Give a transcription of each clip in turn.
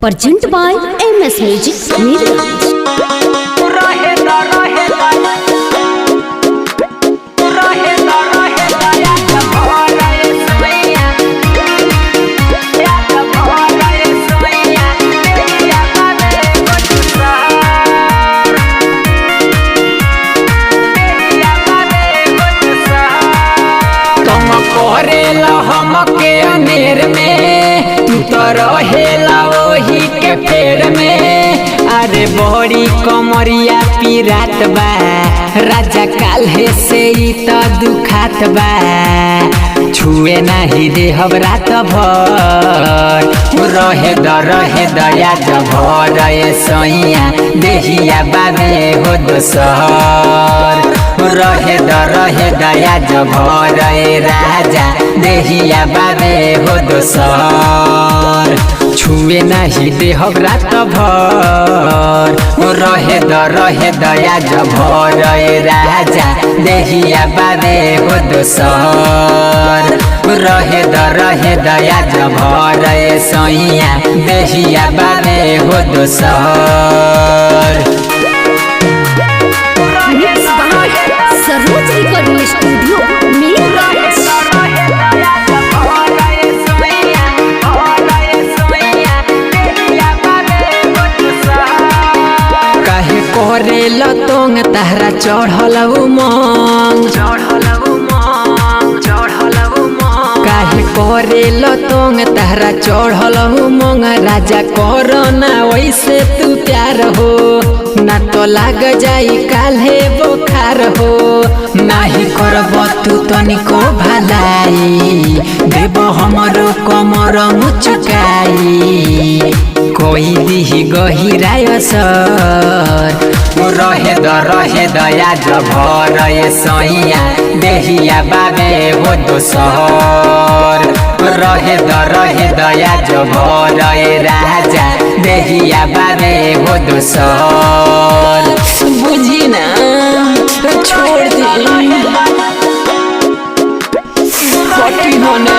Presented by MS Music Mirgans. हमके अनेर में तू तो रहेला वही के फेर में। अरे बड़ी कमरिया पिरात बा राजा काल्हे से ही तो दुखात बा। छुए नहीं दे हम रात भर रहे दया जभर सैया देहिया बाबे हो दोसर। रहे दया जभर राजा देहिया बाबे हो दोसर। छुए नहीं दे हम रात भर रहे दया जभर राजा देहिया बाबे हो दोसर। रहे दया जभर सैया देहिया बाबे हो दोसर। Saroj recording studio Mirganj. काहे करेल तोंग तहरा चढ़ल उमंग। काहे करेल तोंग तहरा चढ़ल उमंग। राजा करना वैसे तू प्यार हो ना तो लाग जाई काल्हे बुखार हो। नाही करब तू तनिको भलाई देव हमरो कमर मुचकाई। कोई दिही गहिराय सर रहे दया जभर सैया देहिया बाबे हो दोसर। रहे दया जभर राजा देहिया बाबे हो दोसर। बुझी ना छोड़ दी पटी होने।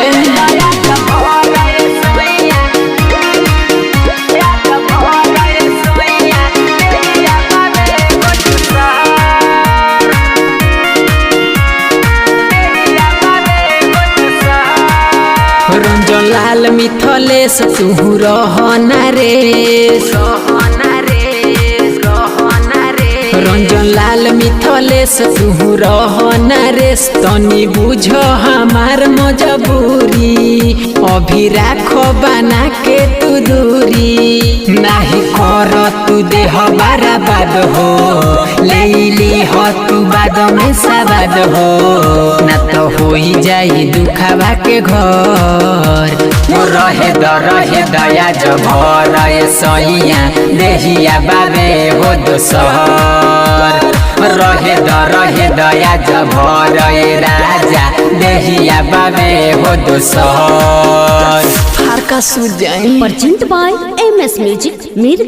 रंजन लाल मिथलेश तू रहना रे। रंजन लाल मिथलेश तू रहना रे। तनी बुझ हमार मजबूरी अभी राखो बना के तू दूरी। नाही कर तू देह बर्बाद हो ले हो तू बाद में सवाद हो ना तो हो जाई दुखावा के घर। रहे दया जभर सैया देहिया बाबे हो दोसर। रहे दया जभर राजा देहिया बाबे हो दोसर। फारका सूझ जाई। Presented by MS Music Mirgans.